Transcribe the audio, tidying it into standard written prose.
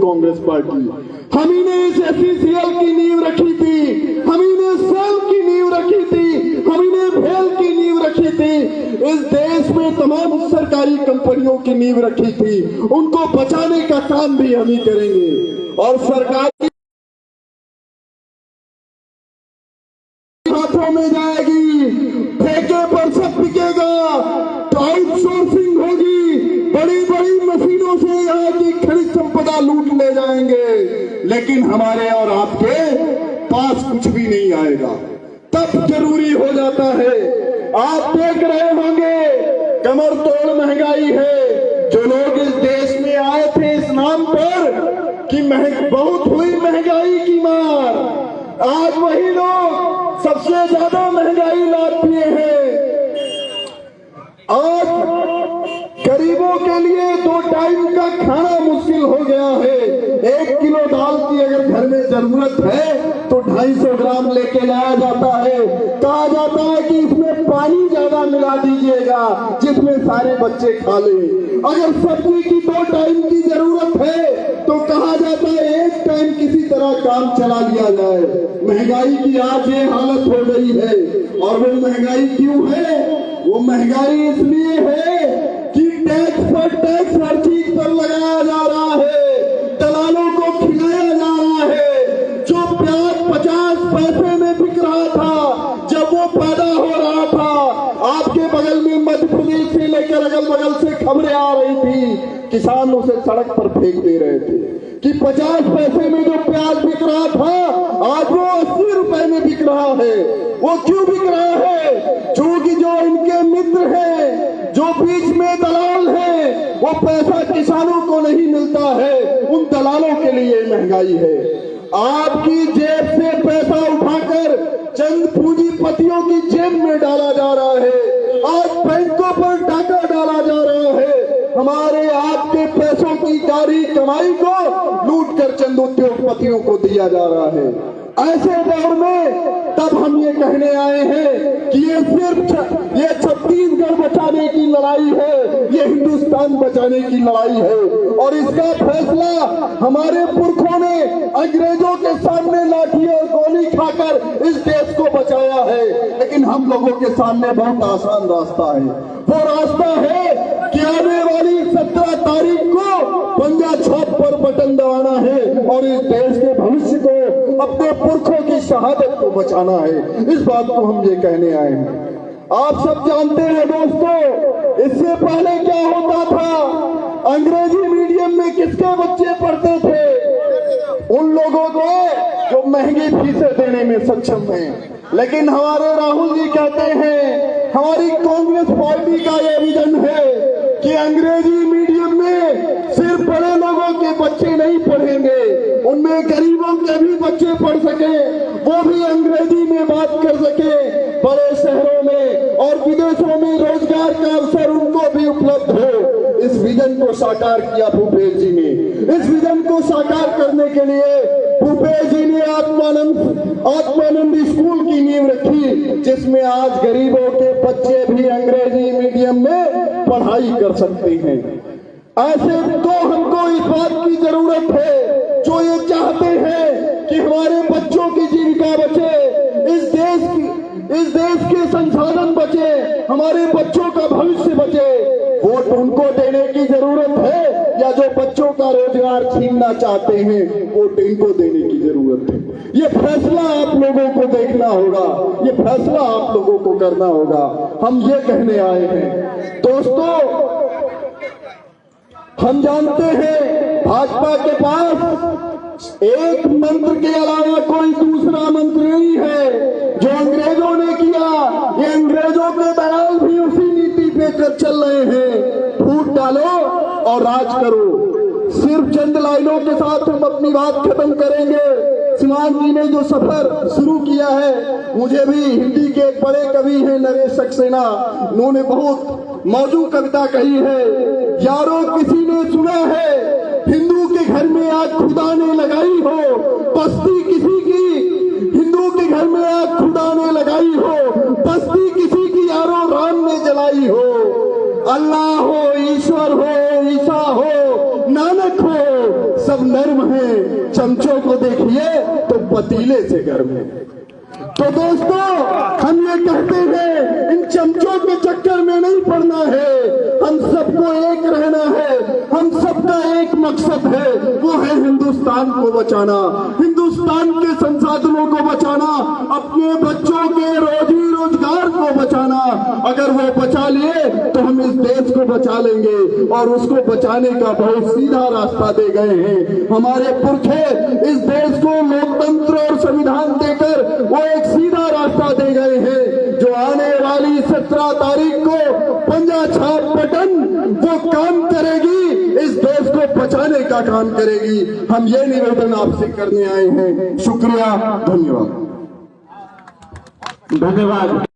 Congress party. हम ही ने इस SECL की नींव रखी थी, हम ही ने सेल की नींव रखी थी, हम ही ने भेल की नींव रखी थी। इस देश में तमाम सरकारी कंपनियों की नींव रखी थी, उनको बचाने का काम भी हम ही करेंगे। और सरकार की हाथों में जाएगी, ठेके पर सब बिकेगा, आउटसोर्सिंग होगी, बड़ी बड़ी मशीनों से यहाँ की खनिज संपदा लूट ले जाएंगे, लेकिन हमारे और आपके पास कुछ भी नहीं आएगा। तब जरूरी हो जाता है, आप देख रहे होंगे कमर तोड़ महंगाई है। जो लोग इस देश में आए थे इस नाम पर कि बहुत हुई महंगाई की मार, आज वही लोग सबसे ज्यादा महंगाई लाते हैं। आज गरीबों के लिए 2 टाइम का खाना मुश्किल हो गया है। 1 किलो दाल की अगर घर में जरूरत है तो 250 ग्राम लेके जाया जाता है। कहा जाता है कि इसमें पानी ज्यादा मिला दीजिएगा जिसमें सारे बच्चे खा लें। अगर सब्जी की 2 टाइम की जरूरत है तो कहा जाता है 1 टाइम किसी तरह काम चला लिया जाए। महंगाई की आज ये हालत हो गई है। और वो महंगाई क्यों है? वो महंगाई इसलिए है कि टैक्स पर टैक्स हर चीज पर लगाया जा रहा है, दलालों को खिलाया जा रहा है। जो प्याज 50 पैसे में बिक रहा था जब वो पैदा हो रहा था, आपके बगल में मध्य प्रदेश से लेकर अगल बगल से खबरें आ रही थी, किसान उसे सड़क पर फेंक दे रहे थे कि 50 पैसे में जो प्याज बिक रहा था आज वो 80 रुपए में बिक रहा है। वो क्यों बिक रहा है? क्योंकि जो इनके मित्र हैं, जो बीच में दलाल हैं, वो पैसा किसानों को नहीं मिलता है, उन दलालों के लिए महंगाई है। आपकी जेब से पैसा उठाकर चंद पूंजीपतियों की जेब में डाला जा रहा है। आज बैंकों पर डाका डाला जा रहा है। हमारे आपके पैसों की कारी कमाई को लूट कर चंद उद्योगपतियों को दिया जा रहा है। ऐसे दौर में तब हम ये कहने आए हैं कि ये सिर्फ ये छत्तीसगढ़ बचाने की लड़ाई है, ये हिंदुस्तान बचाने की लड़ाई है। और इसका फैसला हमारे पुरखों ने अंग्रेजों के सामने लाठी और गोली खाकर इस देश को बचाया है। लेकिन हम लोगों के सामने बहुत आसान रास्ता है। वो रास्ता है कि आने वाली 17 तारीख को पंजा छाप पर बटन दबाना है और इस देश के भविष्य को, अपने पुरखों की शहादत को बचाना है। इस बात को हम ये कहने आए हैं। आप सब जानते हैं दोस्तों, इससे पहले क्या होता था? अंग्रेजी मीडियम में किसके बच्चे पढ़ते थे? उन लोगों को जो महंगी फीसें देने में सक्षम हैं। लेकिन हमारे राहुल जी कहते हैं, हमारी कांग्रेस पार्टी का यह विजन है कि अंग्रेजी मीडियम में सिर्फ बड़े लोगों के बच्चे नहीं पढ़ेंगे, उनमें गरीबों के भी बच्चे पढ़ सके, वो भी अंग्रेजी में बात कर सके। बड़े शहरों में और विदेशों में रोजगार का अवसर उनको भी उपलब्ध हो। इस विजन को साकार किया भूपेश जी ने। इस विजन को साकार करने के लिए भूपेश जी ने आत्मानंद स्कूल की नींव रखी, जिसमें आज गरीबों के बच्चे भी अंग्रेजी मीडियम में पढ़ाई कर सकते हैं। ऐसे तो हमको इस बात की जरूरत है जो ये चाहते हैं कि हमारे बच्चों की जीविका बचे, इस देश के संसाधन बचे, हमारे बच्चों का भविष्य बचे। वोट उनको देने की जरूरत है या जो बच्चों का रोजगार छीनना चाहते हैं, वोट इनको देने की जरूरत है। ये फैसला आप लोगों को देखना होगा, ये फैसला आप लोगों को करना होगा। हम ये कहने आए हैं दोस्तों, हम जानते हैं भाजपा के पास एक मंत्र के अलावा कोई दूसरा मंत्र नहीं है। जो अंग्रेजों ने किया, ये अंग्रेजों के दलाल भी उसी नीति पे चल रहे हैं। फूट डालो और राज करो। सिर्फ चंद लाइनों के साथ हम अपनी बात खत्म करेंगे। सिवान जी ने जो सफर शुरू किया है, मुझे भी हिंदी के एक बड़े कवि हैं नरेश सक्सेना, उन्होंने बहुत मौजूद कविता कही है। यारों किसी ने सुना है हिंदू के घर में आग खुदा ने लगाई हो, बस्ती किसी की हिंदू के घर में आग खुदा ने लगाई हो, बस्ती किसी की यारों राम ने जलाई हो। अल्लाह हो, ईश्वर हो, ईसा हो, नानक हो सब नर्म है, चमचों को देखिए तो पतीले से गर्म है। तो दोस्तों, हम ये कहते हैं इन चमचों के चक्कर में नहीं पड़ना है, हम सबको एक रहना है, हम सबका एक मकसद है, वो है हिंदुस्तान को बचाना, हिंदुस्तान के संसाधनों को बचाना, अपने बच्चों के रोजी रोजगार को बचाना। अगर वो बचा लिए तो हम इस देश को बचा लेंगे, और उसको बचाने का बहुत सीधा रास्ता दे गए हैं हमारे पुरखे। इस देश को लोकतंत्र और संविधान देकर वो एक सीधा रास्ता दे गए हैं, जो आने वाली 17 तारीख को पंजा छाप बटन वो काम करेगी, इस देश को बचाने का काम करेगी। हम ये निवेदन आपसे करने आए हैं। शुक्रिया, धन्यवाद।